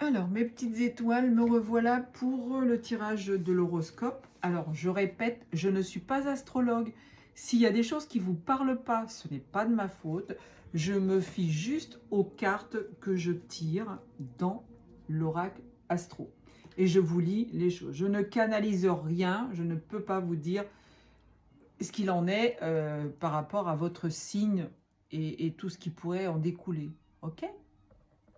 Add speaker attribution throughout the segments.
Speaker 1: Alors, mes petites étoiles, me revoilà pour le tirage de l'horoscope. Alors, je répète, je ne suis pas astrologue. S'il y a des choses qui ne vous parlent pas, ce n'est pas de ma faute. Je me fie juste aux cartes que je tire dans l'oracle astro. Et je vous lis les choses. Je ne canalise rien, je ne peux pas vous dire ce qu'il en est par rapport à votre signe et tout ce qui pourrait en découler. Ok ?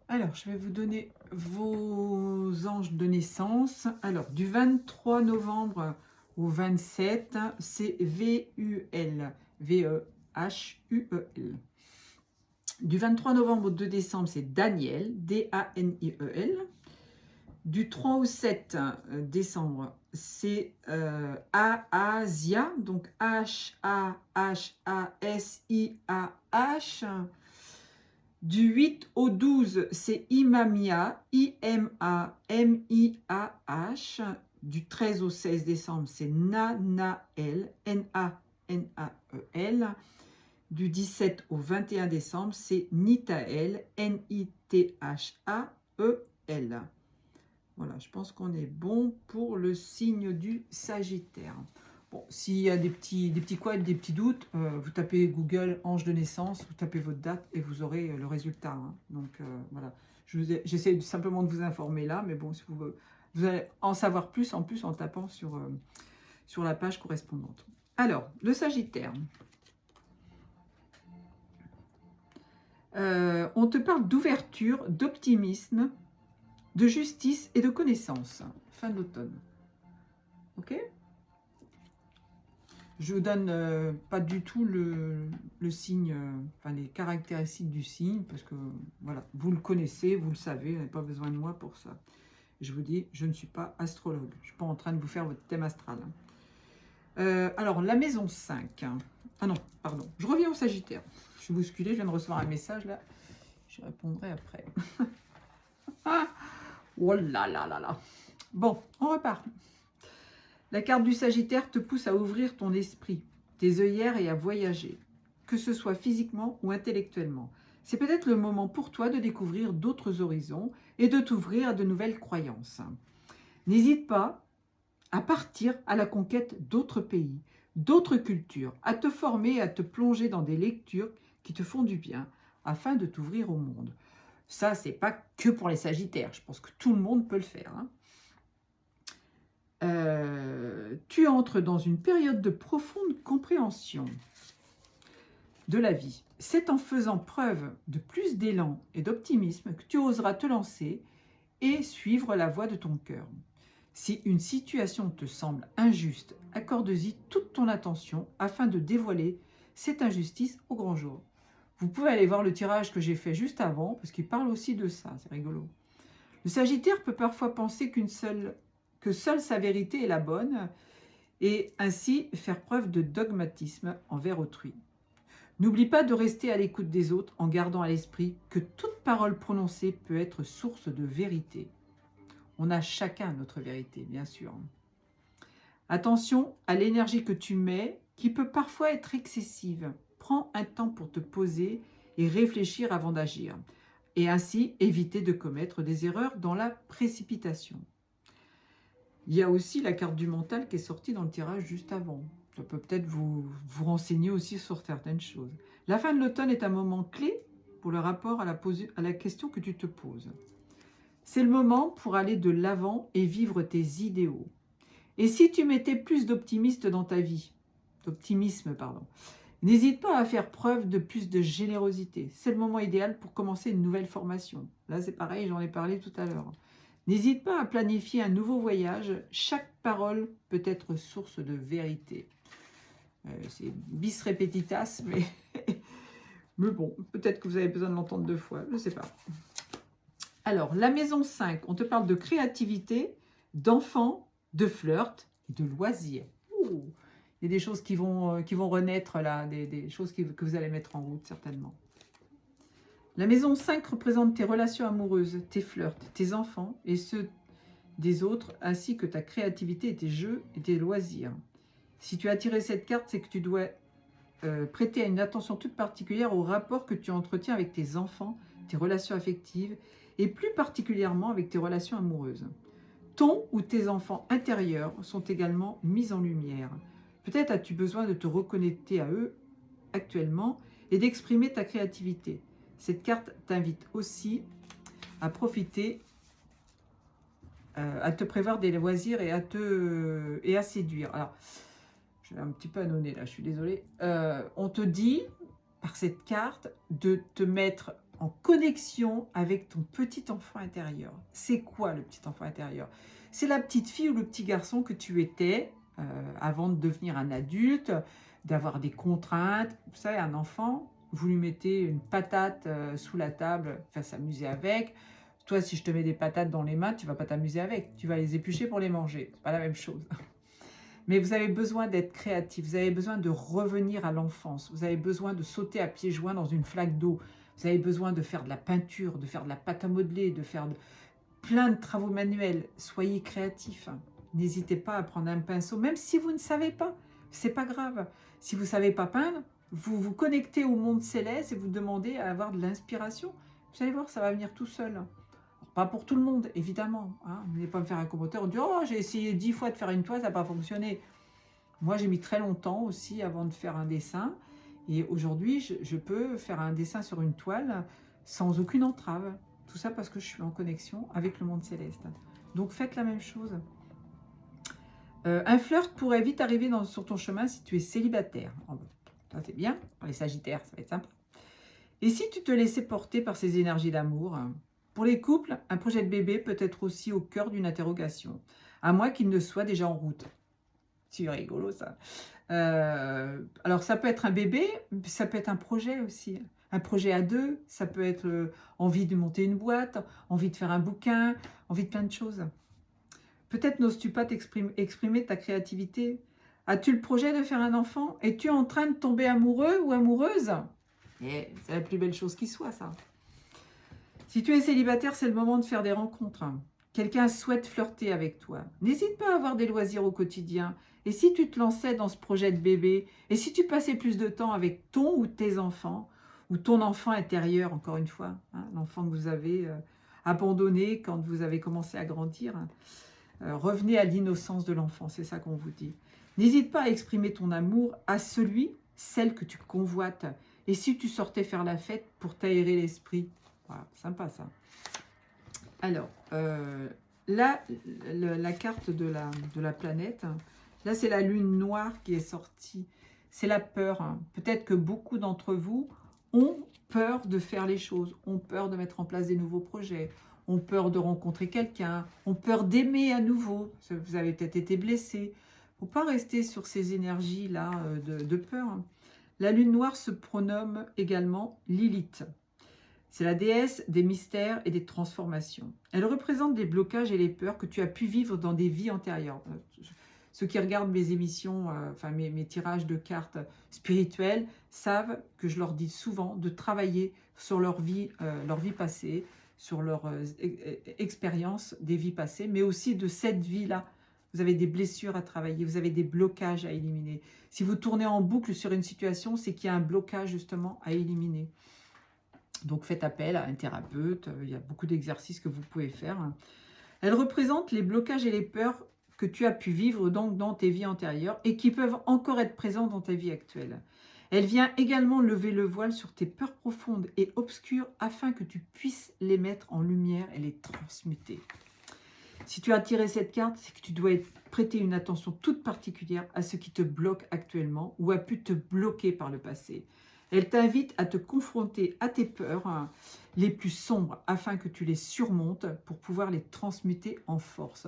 Speaker 1: Alors, je vais vous donner vos anges de naissance. Alors, du 23 novembre au 27, c'est VUL. V-E-H-U-E-L. Du 23 novembre au 2 décembre, c'est Daniel. D-A-N-I-E-L. Du 3 au 7 décembre, c'est Aasia. Donc, H-A-H-A-S-I-A-H. Du 8 au 12, c'est Imamia, I-M-A-M-I-A-H. Du 13 au 16 décembre, c'est Nanael, N-A-N-A-E-L. Du 17 au 21 décembre, c'est Nitael, N-I-T-H-A-E-L. Voilà, je pense qu'on est bon pour le signe du Sagittaire. Bon, s'il y a des petits couacs, des petits doutes, vous tapez Google ange de naissance, vous tapez votre date et vous aurez le résultat. Hein. Donc voilà, j'essaie simplement de vous informer là, mais bon, si vous allez en savoir plus en tapant sur la page correspondante. Alors, le Sagittaire. On te parle d'ouverture, d'optimisme, de justice et de connaissance. Fin de l'automne. Ok ? Je vous donne pas du tout le signe, enfin les caractéristiques du signe, parce que voilà, vous le connaissez, vous le savez, vous n'avez pas besoin de moi pour ça. Je vous dis, je ne suis pas astrologue, je ne suis pas en train de vous faire votre thème astral. Alors, la maison 5. Ah non, pardon, je reviens au Sagittaire. Je suis bousculée, je viens de recevoir un message là, je répondrai après. Ah, oh là là là là. Bon, on repart. La carte du Sagittaire te pousse à ouvrir ton esprit, tes œillères et à voyager, que ce soit physiquement ou intellectuellement. C'est peut-être le moment pour toi de découvrir d'autres horizons et de t'ouvrir à de nouvelles croyances. N'hésite pas à partir à la conquête d'autres pays, d'autres cultures, à te former et à te plonger dans des lectures qui te font du bien afin de t'ouvrir au monde. Ça, c'est pas que pour les Sagittaires, je pense que tout le monde peut le faire. Hein. Tu entres dans une période de profonde compréhension de la vie. C'est en faisant preuve de plus d'élan et d'optimisme que tu oseras te lancer et suivre la voie de ton cœur. Si une situation te semble injuste, accorde-y toute ton attention afin de dévoiler cette injustice au grand jour. Vous pouvez aller voir le tirage que j'ai fait juste avant, parce qu'il parle aussi de ça, c'est rigolo. Le Sagittaire peut parfois penser que seule sa vérité est la bonne, et ainsi faire preuve de dogmatisme envers autrui. N'oublie pas de rester à l'écoute des autres en gardant à l'esprit que toute parole prononcée peut être source de vérité. On a chacun notre vérité, bien sûr. Attention à l'énergie que tu mets, qui peut parfois être excessive. Prends un temps pour te poser et réfléchir avant d'agir, et ainsi éviter de commettre des erreurs dans la précipitation. Il y a aussi la carte du mental qui est sortie dans le tirage juste avant. Ça peut peut-être vous renseigner aussi sur certaines choses. La fin de l'automne est un moment clé pour le rapport à la question que tu te poses. C'est le moment pour aller de l'avant et vivre tes idéaux. Et si tu mettais plus d'optimisme dans ta vie, n'hésite pas à faire preuve de plus de générosité. C'est le moment idéal pour commencer une nouvelle formation. Là, c'est pareil, j'en ai parlé tout à l'heure. N'hésite pas à planifier un nouveau voyage. Chaque parole peut être source de vérité. C'est bis repetitas, mais bon, peut-être que vous avez besoin de l'entendre 2 fois, je ne sais pas. Alors, la maison 5, on te parle de créativité, d'enfants, de flirt et de loisirs. Ouh, il y a des choses qui vont renaître là, des choses que vous allez mettre en route certainement. La maison 5 représente tes relations amoureuses, tes flirts, tes enfants et ceux des autres, ainsi que ta créativité et tes jeux et tes loisirs. Si tu as tiré cette carte, c'est que tu dois prêter une attention toute particulière au rapport que tu entretiens avec tes enfants, tes relations affectives et plus particulièrement avec tes relations amoureuses. Ton ou tes enfants intérieurs sont également mis en lumière. Peut-être as-tu besoin de te reconnecter à eux actuellement et d'exprimer ta créativité. Cette carte t'invite aussi à profiter, à te prévoir des loisirs et à séduire. Alors, je vais un petit peu annoncer là, je suis désolée. On te dit, par cette carte, de te mettre en connexion avec ton petit enfant intérieur. C'est quoi le petit enfant intérieur? C'est la petite fille ou le petit garçon que tu étais avant de devenir un adulte, d'avoir des contraintes. Vous savez, un enfant, vous lui mettez une patate sous la table, faire s'amuser avec. Toi, si je te mets des patates dans les mains, tu ne vas pas t'amuser avec. Tu vas les éplucher pour les manger. C'est pas la même chose. Mais vous avez besoin d'être créatif. Vous avez besoin de revenir à l'enfance. Vous avez besoin de sauter à pieds joints dans une flaque d'eau. Vous avez besoin de faire de la peinture, de faire de la pâte à modeler, de faire plein de travaux manuels. Soyez créatifs. N'hésitez pas à prendre un pinceau, même si vous ne savez pas. C'est pas grave. Si vous ne savez pas peindre, vous vous connectez au monde céleste et vous demandez à avoir de l'inspiration. Vous allez voir, ça va venir tout seul. Pas pour tout le monde, évidemment. Hein. Vous n'allez pas me faire un commentaire, on dit « Oh, j'ai essayé 10 fois de faire une toile, ça n'a pas fonctionné. » Moi, j'ai mis très longtemps aussi avant de faire un dessin. Et aujourd'hui, je peux faire un dessin sur une toile sans aucune entrave. Tout ça parce que je suis en connexion avec le monde céleste. Donc, faites la même chose. Un flirt pourrait vite arriver sur ton chemin si tu es célibataire. Oh, bon, ça, c'est bien. Pour les sagittaires, ça va être sympa. Et si tu te laissais porter par ces énergies d'amour, pour les couples, un projet de bébé peut être aussi au cœur d'une interrogation, à moins qu'il ne soit déjà en route. C'est rigolo ça. Alors ça peut être un bébé, ça peut être un projet aussi. Un projet à deux, ça peut être envie de monter une boîte, envie de faire un bouquin, envie de plein de choses. Peut-être n'oses-tu pas exprimer ta créativité. As-tu le projet de faire un enfant? Es-tu en train de tomber amoureux ou amoureuse? C'est la plus belle chose qui soit, ça. Si tu es célibataire, c'est le moment de faire des rencontres. Quelqu'un souhaite flirter avec toi. N'hésite pas à avoir des loisirs au quotidien. Et si tu te lançais dans ce projet de bébé? Et si tu passais plus de temps avec ton ou tes enfants? Ou ton enfant intérieur, encore une fois, hein, l'enfant que vous avez abandonné quand vous avez commencé à grandir. Revenez à l'innocence de l'enfant, c'est ça qu'on vous dit. N'hésite pas à exprimer ton amour à celle que tu convoites. Et si tu sortais faire la fête pour t'aérer l'esprit? Voilà, sympa ça. Alors, là, la carte de la planète, là c'est la lune noire qui est sortie. C'est la peur. Hein. Peut-être que beaucoup d'entre vous ont peur de faire les choses, ont peur de mettre en place des nouveaux projets, ont peur de rencontrer quelqu'un, ont peur d'aimer à nouveau. Vous avez peut-être été blessé. Il ne faut pas rester sur ces énergies-là de peur. Hein. La lune noire se pronomme également Lilith. C'est la déesse des mystères et des transformations. Elle représente des blocages et les peurs que tu as pu vivre dans des vies antérieures. Ceux qui regardent mes émissions, enfin mes tirages de cartes spirituelles, savent que je leur dis souvent de travailler sur leur vie passée, sur leur expérience des vies passées, mais aussi de cette vie-là. Vous avez des blessures à travailler, vous avez des blocages à éliminer. Si vous tournez en boucle sur une situation, c'est qu'il y a un blocage justement à éliminer. Donc faites appel à un thérapeute, il y a beaucoup d'exercices que vous pouvez faire. Elle représente les blocages et les peurs que tu as pu vivre donc dans tes vies antérieures et qui peuvent encore être présents dans ta vie actuelle. Elle vient également lever le voile sur tes peurs profondes et obscures afin que tu puisses les mettre en lumière et les transmuter. Si tu as tiré cette carte, c'est que tu dois prêter une attention toute particulière à ce qui te bloque actuellement ou a pu te bloquer par le passé. Elle t'invite à te confronter à tes peurs les plus sombres afin que tu les surmontes pour pouvoir les transmuter en force.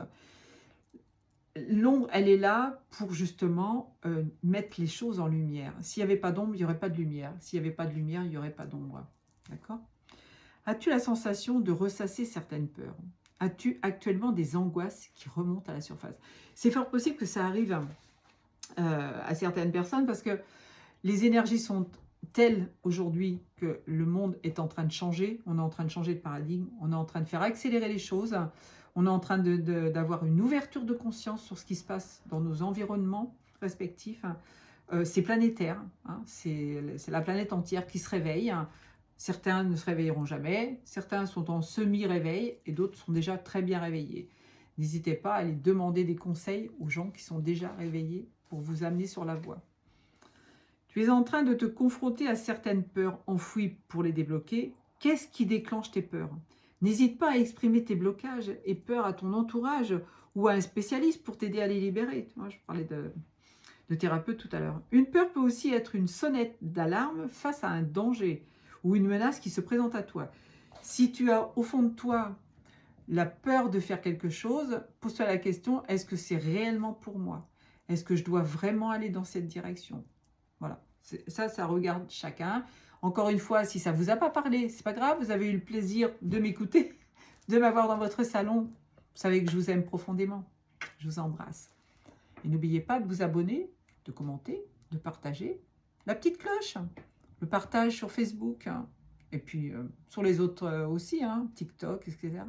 Speaker 1: L'ombre, elle est là pour justement mettre les choses en lumière. S'il n'y avait pas d'ombre, il n'y aurait pas de lumière. S'il n'y avait pas de lumière, il n'y aurait pas d'ombre. D'accord? As-tu la sensation de ressasser certaines peurs? As-tu actuellement des angoisses qui remontent à la surface? C'est fort possible que ça arrive à certaines personnes parce que les énergies sont telles aujourd'hui que le monde est en train de changer. On est en train de changer de paradigme. On est en train de faire accélérer les choses. On est en train d'avoir une ouverture de conscience sur ce qui se passe dans nos environnements respectifs. C'est planétaire. Hein, c'est la planète entière qui se réveille. Certains ne se réveilleront jamais, certains sont en semi-réveil et d'autres sont déjà très bien réveillés. N'hésitez pas à aller demander des conseils aux gens qui sont déjà réveillés pour vous amener sur la voie. Tu es en train de te confronter à certaines peurs enfouies pour les débloquer. Qu'est-ce qui déclenche tes peurs? N'hésite pas à exprimer tes blocages et peurs à ton entourage ou à un spécialiste pour t'aider à les libérer. Tu vois, je parlais de thérapeute tout à l'heure. Une peur peut aussi être une sonnette d'alarme face à un danger ou une menace qui se présente à toi. Si tu as au fond de toi la peur de faire quelque chose, pose-toi la question, est-ce que c'est réellement pour moi? Est-ce que je dois vraiment aller dans cette direction? Voilà, ça regarde chacun. Encore une fois, si ça ne vous a pas parlé, c'est pas grave, vous avez eu le plaisir de m'écouter, de m'avoir dans votre salon. Vous savez que je vous aime profondément. Je vous embrasse. Et n'oubliez pas de vous abonner, de commenter, de partager. La petite cloche, le partage sur Facebook, et puis sur les autres aussi, TikTok, etc.